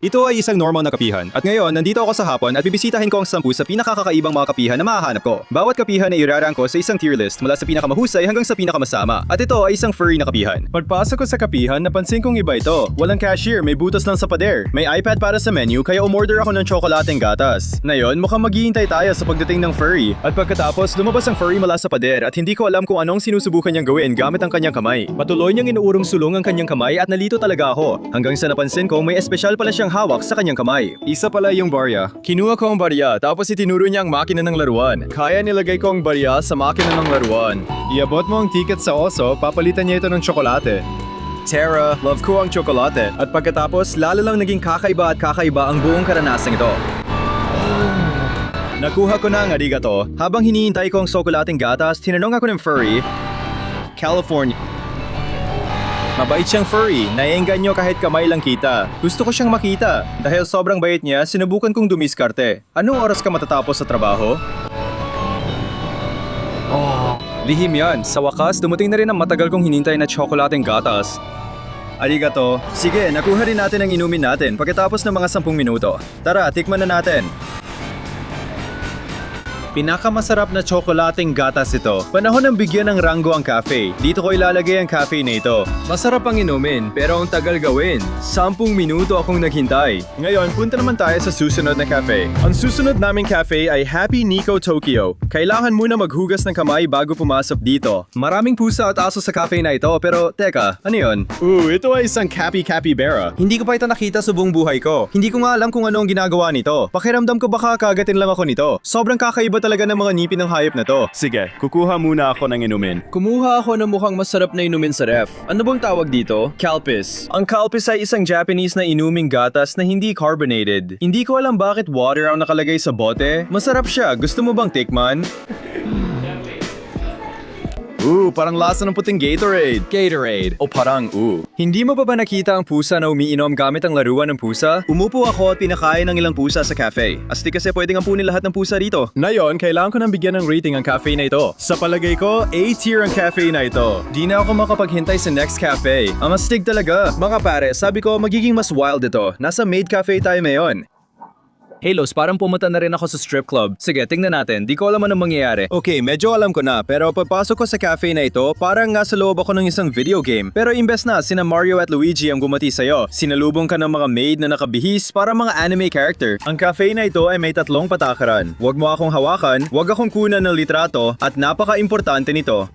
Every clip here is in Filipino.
Ito ay isang normal na kapihan at ngayon nandito ako sa hapon at bibisitahin ko ang 10 sa pinakakakaibang mga kapihan na mahahanap ko. Bawat kapihan ay irarang ko sa isang tier list mula sa pinakamahusay hanggang sa pinakamasama. At ito ay isang furry na kapihan. Pagpasok ko sa kapihan, napansin kong iba ito. Walang cashier, may butas lang sa pader. May iPad para sa menu kaya umorder ako ng tsokolateng gatas. Ngayon, mukhang maghihintay tayo sa pagdating ng furry. At pagkatapos, lumabas ang furry mula sa pader at hindi ko alam kung anong sinusubukan niyang gawin gamit ang kanyang kamay. Patuloy niyang inuurong sulong ang kanyang kamay at nalito talaga ako. Hanggang sa napansin ko may espesyal pala siyang hawak sa kanyang kamay. Isa pala yung barya. Kinuha ko ang barya tapos itinuro niya ang makina ng laruan. Kaya nilagay ko ang barya sa makina ng laruan. Iabot mo ang ticket sa oso, papalitan niya ito ng tsokolate. Tara, love ko ang tsokolate. At pagkatapos, lalo lang naging kakaiba at kakaiba ang buong karanasang ito. Nakuha ko na ang arigato. Habang hinihintay ko ang tsokolating gatas, tinanong ako ng furry, California. Mabait siyang furry, naiengganyo kahit kamay lang kita. Gusto ko siyang makita. Dahil sobrang bait niya, sinubukan kong dumiskarte. Anong oras ka matatapos sa trabaho? Lihim yan. Sa wakas, dumating na rin ang matagal kong hinintay na tsokolating gatas. Arigato. Sige, nakuha rin natin ang inumin natin pagkatapos ng mga 10 minuto. Tara, tikman na natin. Pinakamasarap na tsokolating gatas ito. Panahon ng bigyan ng ranggo ang cafe. Dito ko ilalagay ang cafe na ito. Masarap ang inumin, pero ang tagal gawin. 10 minuto akong naghintay. Ngayon, punta naman tayo sa susunod na cafe. Ang susunod naming cafe ay Happy Nico Tokyo. Kailangan muna maghugas ng kamay bago pumasok dito. Maraming pusa at aso sa cafe na ito, pero teka, ano yun? Ito ay isang Cappy Capybara. Hindi ko pa ito nakita sa buong buhay ko. Hindi ko nga alam kung ano ang ginagawa nito. Pakiramdam ko baka kagatin lang ako nito. Sobrang kakaiba talaga ng mga ngipin ng hayop na to. Sige, kukuha muna ako ng inumin. Kumuha ako ng mukhang masarap na inumin sa ref. Ano bang tawag dito? Calpis. Ang Calpis ay isang Japanese na inuming gatas na hindi carbonated. Hindi ko alam bakit water ang nakalagay sa bote. Masarap siya. Gusto mo bang tikman? Parang lasa ng puting Gatorade. Gatorade. O parang, Hindi mo ba nakita ang pusa na umiinom gamit ang laruan ng pusa? Umupo ako at pinakain ng ilang pusa sa cafe. Astig kasi pwedeng ampunin lahat ng pusa rito. Ngayon, kailangan ko nang bigyan ng rating ang cafe na ito. Sa palagay ko, A-tier ang cafe na ito. Di na ako makapaghintay sa next cafe. Ang astig talaga. Mga pare, sabi ko magiging mas wild ito. Nasa maid cafe tayo ngayon. Hey Los, parang pumunta na rin ako sa strip club. Sige, tingnan natin. Di ko alam anong mangyayari. Okay, medyo alam ko na. Pero pagpasok ko sa cafe na ito, parang nga sa loob ako ng isang video game. Pero imbes na, sina Mario at Luigi ang bumati sa'yo. Sinalubong ka ng mga maid na nakabihis para mga anime character. Ang cafe na ito ay may 3 patakaran. Huwag mo akong hawakan, huwag akong kunan ng litrato, at napaka-importante nito.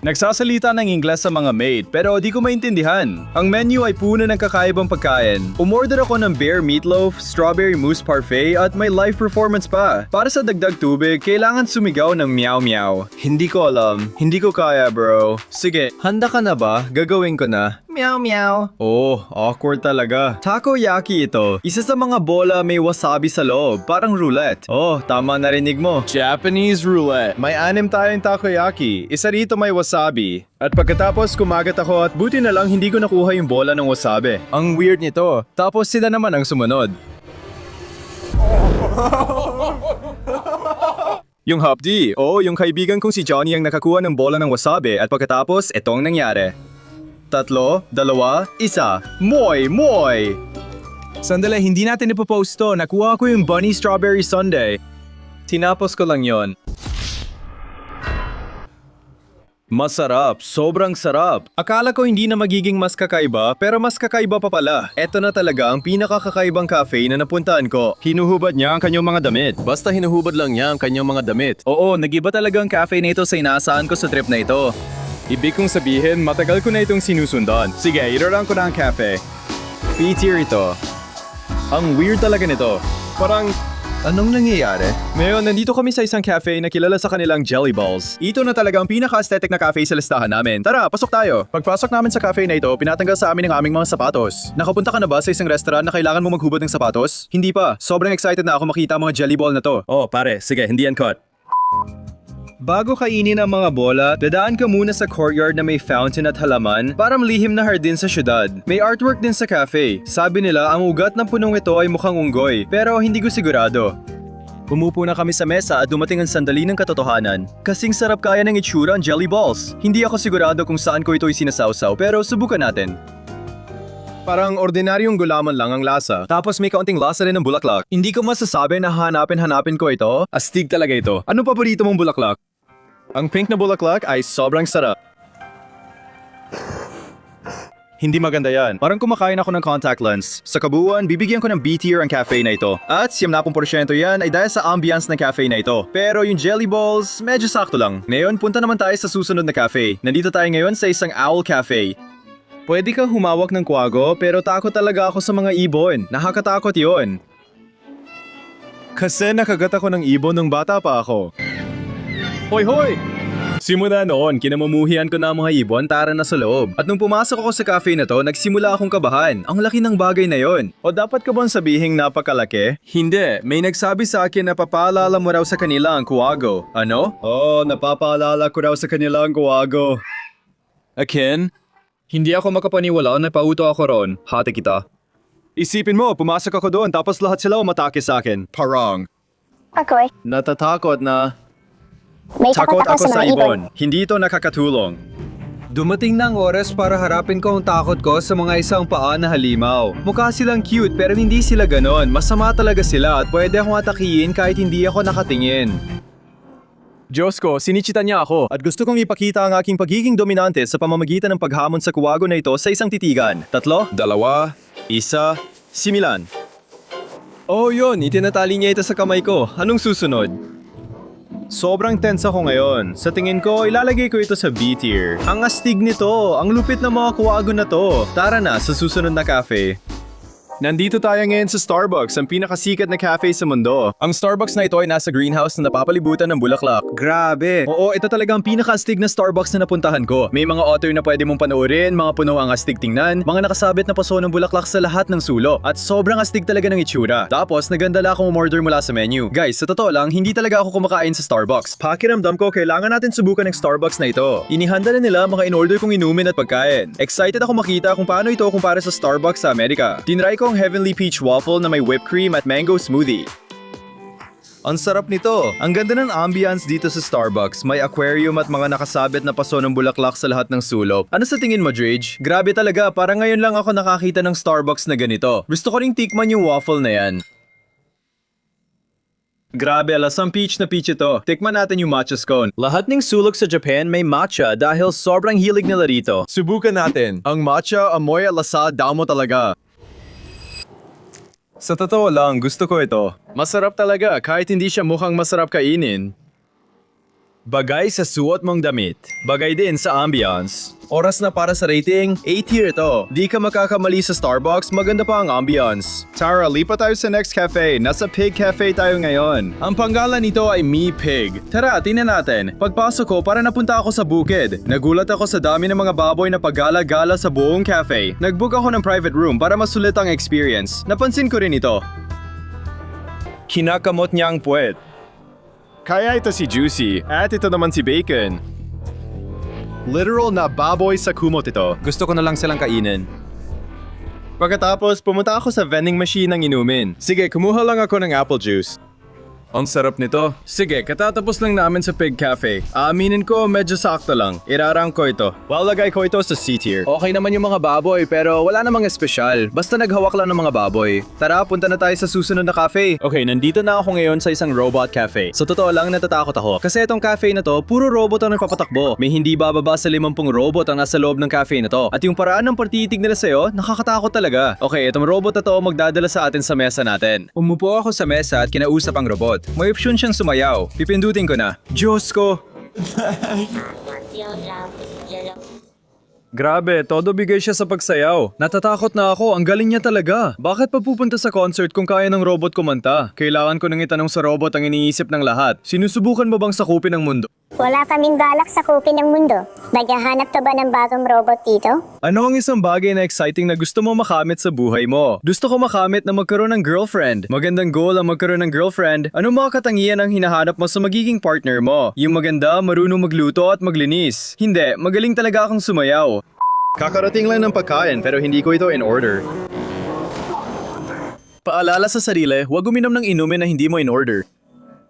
Nagsasalita ng Ingles sa mga maid pero di ko maintindihan. Ang menu ay puno ng kakaibang pagkain. Umorder ako ng bear meatloaf, strawberry mousse parfait at may live performance pa. Para sa dagdag tubig, kailangan sumigaw ng meow meow. Hindi ko alam. Hindi ko kaya bro. Sige, handa ka na ba? Gagawin ko na. Meow meow. Awkward talaga. Takoyaki ito. Isa sa mga bola may wasabi sa loob. Parang roulette. Tama narinig mo. Japanese roulette. May 6 tayong takoyaki. Isa rito may wasabi. At pagkatapos kumagat ako at buti na lang hindi ko nakuha yung bola ng wasabi. Ang weird nito. Tapos sila naman ang sumunod. Yung Hapdi. Yung kaibigan kong si Johnny ang nakakuha ng bola ng wasabi at pagkatapos itong nangyari. 3, 2, 1. Moy! Moy! Sandali, hindi natin ipopost to. Nakuha ko yung bunny strawberry sundae. Tinapos ko lang yon. Masarap, sobrang sarap. Akala ko hindi na magiging mas kakaiba, pero mas kakaiba pa pala. Ito na talaga ang pinakakakaibang cafe na napuntahan ko. Hinuhubad niya ang kanyang mga damit. Basta hinuhubad lang niya ang kanyang mga damit. Oo, nagiba talaga ang cafe na ito sa inaasahan ko sa trip na ito. Ibig kong sabihin, matagal ko na itong sinusundan. Sige, irarang ko na ang cafe. B-tier ito. Ang weird talaga nito. Parang, anong nangyayari? Ngayon, nandito kami sa isang cafe na kilala sa kanilang jelly balls. Ito na talaga ang pinaka-aesthetic na cafe sa listahan namin. Tara, pasok tayo. Pagpasok namin sa cafe na ito, pinatanggal sa amin ang aming mga sapatos. Nakapunta ka na ba sa isang restaurant na kailangan mo maghubad ng sapatos? Hindi pa. Sobrang excited na ako makita ang mga jelly ball na to. Pare, sige, hindi yan cut. Bago kainin ang mga bola, dadaan ka muna sa courtyard na may fountain at halaman para lihim na hardin sa syudad. May artwork din sa cafe. Sabi nila ang ugat ng punong ito ay mukhang unggoy, pero hindi ko sigurado. Umupo na kami sa mesa at dumating ang sandali ng katotohanan. Kasing sarap kaya ng itsura ang jelly balls. Hindi ako sigurado kung saan ko ito isinasawsaw pero subukan natin. Parang ordinaryong gulaman lang ang lasa. Tapos may kaunting lasa rin ng bulaklak. Hindi ko masasabi na hanapin ko ito. Astig talaga ito. Anong paborito mong bulaklak? Ang pink na bulaklak ay sobrang sarap. Hindi maganda yan. Parang kumakain ako ng contact lens. Sa kabuuan, bibigyan ko ng B tier ang cafe na ito. At 70% yan ay dahil sa ambience ng cafe na ito. Pero yung jelly balls, medyo sakto lang. Ngayon, punta naman tayo sa susunod na cafe. Nandito tayo ngayon sa isang owl cafe. Pwede kang humawak ng kwago, pero takot talaga ako sa mga ibon. Nakakatakot yon. Kasi nakagat ako ng ibon nung bata pa ako. Hoy hoy! Simula noon, kinamumuhian ko na ang mga ibon tara na sa loob. At nung pumasok ako sa cafe na to, nagsimula akong kabahan. Ang laki ng bagay na yon. O dapat ka bang sabihing napakalaki? Hindi, may nagsabi sa akin na papaalala mo raw sa kanila ang kuwago. Ano? Napapaalala ko raw sa kanila ang kuwago. Akin? Hindi ako makapaniwala na pauto ako ron. Hati kita. Isipin mo, pumasok ako doon tapos lahat sila umatake sa akin. Parang. Ako'y Natatakot na. may Takot takot ako sa sa mga ibon. ibon. Hindi ito nakakatulong. Dumating na ang oras para harapin ko ang takot ko sa mga isang paa na halimaw. Mukha silang cute pero hindi sila ganon. Masama talaga sila at pwede akong atakihin kahit hindi ako nakatingin. Diyos ko, sinichitan niya ako at gusto kong ipakita ang aking pagiging dominante sa pamamagitan ng paghamon sa kuwago na ito sa isang titigan. 3, 2, 1, similan. Oh yun, itinatali niya ito sa kamay ko. Anong susunod? Sobrang tense ako ngayon. Sa tingin ko, ilalagay ko ito sa B tier. Ang astig nito, ang lupit ng mga kuwago na to. Tara na sa susunod na cafe. Nandito tayo ngayon sa Starbucks, ang pinakasikat na cafe sa mundo. Ang Starbucks na ito ay nasa greenhouse na napapalibutan ng bulaklak. Grabe! Oo, ito talaga ang pinaka-astig na Starbucks na napuntahan ko. May mga author na pwede mong panoorin, mga puno ang astig tingnan, mga nakasabit na paso ng bulaklak sa lahat ng sulok. At sobrang astig talaga ng itsura. Tapos, nagandala akong umorder mula sa menu. Guys, sa totoo lang, hindi talaga ako kumakain sa Starbucks. Pakiramdam ko, kailangan natin subukan ng Starbucks na ito. Inihanda na nila mga in-order kong inumin at pagkain. Excited ako makita kung paano ito kumpara sa Starbucks sa Amerika. Tinry ko ang Heavenly Peach Waffle na may whipped cream at mango smoothie. Ang sarap nito. Ang ganda ng ambience dito sa Starbucks. May aquarium at mga nakasabit na paso ng bulaklak sa lahat ng sulok. Ano sa tingin mo, Drage? Grabe talaga, parang ngayon lang ako nakakita ng Starbucks na ganito. Gusto ko ring tikman yung waffle na yan. Grabe, lasang peach na peach ito. Tikman natin yung matcha scone. Lahat ng sulok sa Japan may matcha dahil sobrang hilig nila rito. Subukan natin. Ang matcha, amoy at lasa, damo talaga. Sa totoo lang, gusto ko ito. Masarap talaga kahit hindi siya mukhang masarap kainin. Bagay sa suot mong damit. Bagay din sa ambience. Oras na para sa rating, A tier ito. Di ka makakamali sa Starbucks, maganda pa ang ambience. Tara, lipat tayo sa next cafe. Nasa Pig Cafe tayo ngayon. Ang panggalan nito ay Me Pig. Tara, tingnan natin. Pagpasok ko, para napunta ako sa bukid. Nagulat ako sa dami ng mga baboy na paggala-gala sa buong cafe. Nagbook ako ng private room para masulit ang experience. Napansin ko rin ito. Kinakamot niya ang puwet. Kaya ito si Juicy, at ito naman si Bacon. Literal na baboy sa kumot ito. Gusto ko na lang silang kainin. Pagkatapos, pumunta ako sa vending machine ng inumin. Sige, kumuha lang ako ng apple juice. Ang sarap nito. Sige, katatapos lang namin sa Pig Cafe. Aaminin ko, medyo sakto lang. Irarank ko ito. Lalagay ko ito sa C tier. Okay naman yung mga baboy, pero wala namang espesyal. Basta naghawak lang ng mga baboy. Tara, punta na tayo sa susunod na cafe. Okay, nandito na ako ngayon sa isang robot cafe. Sa totoo lang, natatakot ako. Kasi itong cafe na to, puro robot ang nagpapatakbo. May hindi bababa sa 50 robot ang nasa loob ng cafe na to. At yung paraan ng partitig nila sa'yo, nakakatakot talaga. Okay, itong robot na to magdadala sa atin sa mesa natin. Umupo ako sa mesa at kinausap ang robot. May opsyon siyang sumayaw. Pipindutin ko na. Diyos ko! Grabe, todo bigay siya sa pagsayaw. Natatakot na ako, ang galing niya talaga. Bakit pa pupunta sa concert kung kaya ng robot kumanta? Kailangan ko nang itanong sa robot ang iniisip ng lahat. Sinusubukan mo bang sakupin ang mundo? Wala kaming balak sa kupin ng mundo. Naghahanap ka ba ng bagong robot dito? Ano ang isang bagay na exciting na gusto mo makamit sa buhay mo? Gusto ko makamit na magkaroon ng girlfriend. Magandang goal ang magkaroon ng girlfriend. Ano mga katangian ang hinahanap mo sa magiging partner mo? Yung maganda, marunong magluto at maglinis. Hindi, magaling talaga akong sumayaw. Kakarating lang ng pagkain pero hindi ko ito in order. Paalala sa sarili, huwag uminom ng inumin na hindi mo in order.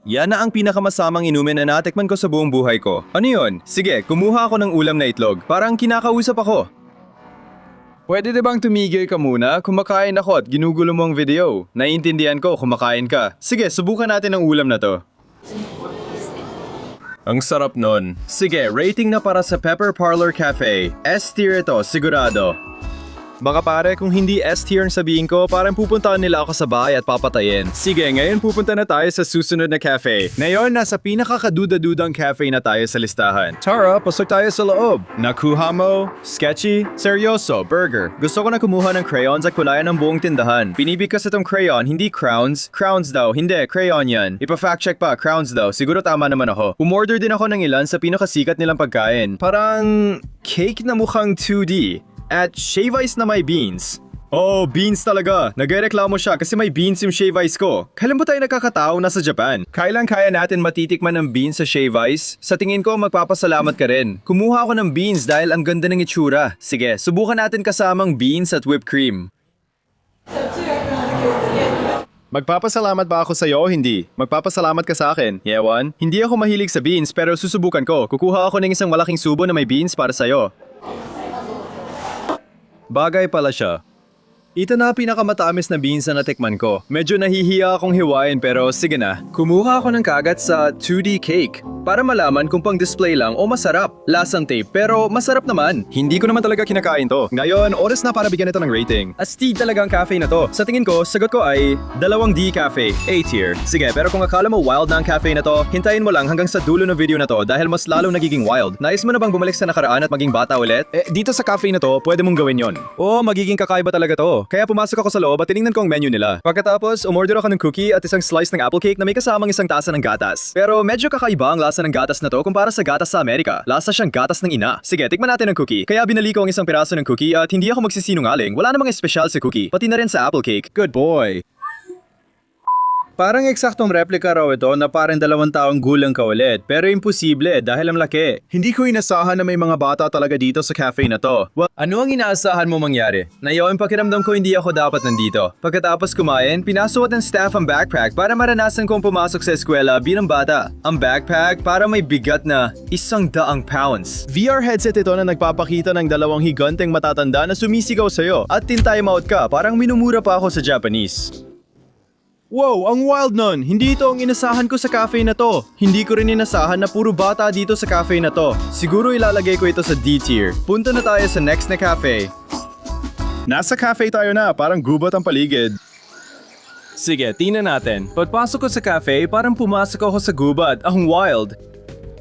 Yan na ang pinakamasamang inumin na natikman ko sa buong buhay ko. Ano yun? Sige, kumuha ako ng ulam na itlog. Parang kinakausap ako. Pwede bang tumigil ka muna? Kumakain ako at ginugulo mo ang video. Naiintindihan ko, kumakain ka. Sige, subukan natin ang ulam na to. Ang sarap nun. Sige, rating na para sa Pepper Parlor Cafe. S tier ito, sigurado. Mga pare, kung hindi S tier ang sabihin ko, parang pupuntahan nila ako sa bahay at papatayin. Sige, ngayon pupunta na tayo sa susunod na cafe. Ngayon, nasa pinakakaduda-dudang cafe na tayo sa listahan. Tara, pasok tayo sa loob. Nakuha mo? Sketchy? Seryoso, burger. Gusto ko na kumuha ng crayons at kulayan ng buong tindahan. Pinibigkas itong crayon, hindi crowns. Crowns daw, hindi, crayon yan. Ipa-fact check pa, crowns daw. Siguro tama naman ako. Umorder din ako ng ilan sa pinakasikat nilang pagkain. Parang cake na mukhang 2D. At shave ice na may beans. Oh, beans talaga. Nagreklamo siya kasi may beans yung shave ice ko. Kailan ba tayo nagkakatao na sa Japan? Kailan kaya natin matitikman ng beans sa shave ice? Sa tingin ko, magpapasalamat ka rin. Kumuha ako ng beans dahil ang ganda ng itsura. Sige, subukan natin kasamang beans at whipped cream. Magpapasalamat ba ako sa'yo o hindi? Magpapasalamat ka sa akin, Yewan. Hindi ako mahilig sa beans pero susubukan ko. Kukuha ako ng isang malaking subo na may beans para sa'yo. Bagay pala siya. Ito na pinakamatamis na beans na natikman ko. Medyo nahihiya akong hiwain pero sige na. Kumuha ako ng kagat sa 2D cake para malaman kung pang display lang o masarap. Lasang tape pero masarap naman. Hindi ko naman talaga kinakain to. Ngayon, oras na para bigyan ito ng rating. Astig talaga ang cafe na to. Sa tingin ko, sagot ko ay 2D cafe, A tier. Sige, pero kung akala mo wild na ang cafe na to, hintayin mo lang hanggang sa dulo ng video na to dahil mas lalong nagiging wild. Nais mo na bang bumalik sa nakaraan at maging bata ulit? Dito sa cafe na to, pwede mong gawin yon. Oo, magiging kakaiba talaga to. Kaya pumasok ako sa loob at tinignan ko ang menu nila. Pagkatapos, umorder ako ng cookie at isang slice ng apple cake na may kasamang isang tasa ng gatas. Pero medyo kakaiba ang lasa ng gatas na to kumpara sa gatas sa Amerika. Lasa siyang gatas ng ina. Sige, tikman natin ang cookie. Kaya binali ko ang isang piraso ng cookie at hindi ako magsisinungaling. Wala namang espesyal sa cookie. Pati na rin sa apple cake. Good boy. Parang eksaktong replika raw ito na parang 2 taong gulang ka ulit. Pero imposible dahil ang laki. Hindi ko inasahan na may mga bata talaga dito sa cafe na to. Well, ano ang inaasahan mo mangyari? Ngayon pakiramdam ko hindi ako dapat nandito. Pagkatapos kumain, pinasuot ng staff ang backpack para maranasan kong pumasok sa eskwela bilang bata. Ang backpack para may bigat na 100 pounds. VR headset ito na nagpapakita ng 2 higanteng matatanda na sumisigaw sa'yo at tin-time out ka parang minumura pa ako sa Japanese. Wow, ang wild nun! Hindi ito ang inasahan ko sa cafe na to. Hindi ko rin inasahan na puro bata dito sa cafe na to. Siguro ilalagay ko ito sa D tier. Punta na tayo sa next na cafe. Nasa cafe tayo na, parang gubat ang paligid. Sige, tingnan natin. Pagpasok ko sa cafe, parang pumasok ako sa gubat. Ang wild.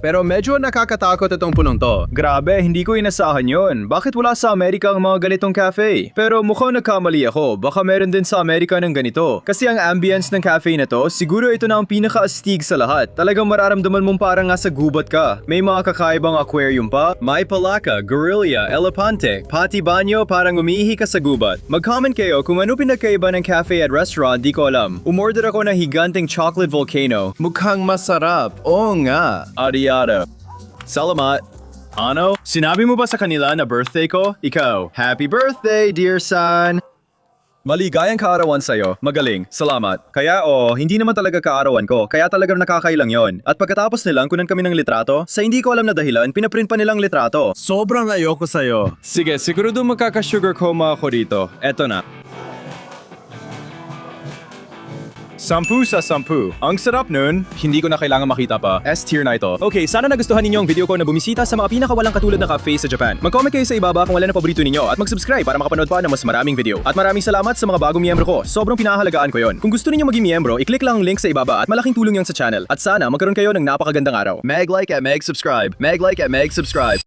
Pero medyo nakakatakot itong punong to. Grabe, hindi ko inasahan yon. Bakit wala sa Amerika ang mga ganitong cafe? Pero mukhang nagkamali ako. Baka meron din sa Amerika ng ganito. Kasi ang ambience ng cafe na to, siguro ito na ang pinaka-astig sa lahat. Talagang mararamdaman mong parang nasa gubat ka. May mga kakaibang aquarium pa. May palaka, gorilla, elepante, pati banyo parang umiihi ka sa gubat. Mag-comment kayo kung ano pinagkaiba ng cafe at restaurant, di ko alam. Umorder ako ng higanteng chocolate volcano. Mukhang masarap. Oo nga. Salamat. Ano? Sinabi mo ba sa kanila na birthday ko? Ikaw. Happy birthday, dear son! Maligayang kaarawan sa'yo. Magaling. Salamat. Kaya hindi naman talaga kaarawan ko. Kaya talagang nakakailang yon. At pagkatapos nilang kunan kami ng litrato, sa hindi ko alam na dahilan, pinaprint pa nilang litrato. Sobrang ayoko sa'yo. Sige, siguro magkaka-sugar coma ako dito. Eto na. 10 sa 10. Ang sarap nun. Hindi ko na kailangan makita pa. S tier na ito. Okay, sana nagustuhan ninyo ang video ko na bumisita sa mga pinakawalang katulad na cafe sa Japan. Mag-comment kayo sa ibaba kung wala na paborito ninyo at mag-subscribe para makapanood pa ng mas maraming video. At maraming salamat sa mga bagong miyembro ko. Sobrang pinahalagaan ko yon. Kung gusto niyo maging miyembro, i-click lang ang link sa ibaba at malaking tulong yan sa channel. At sana magkaroon kayo ng napakagandang araw. Mag-like at mag-subscribe. Mag-like at mag-subscribe.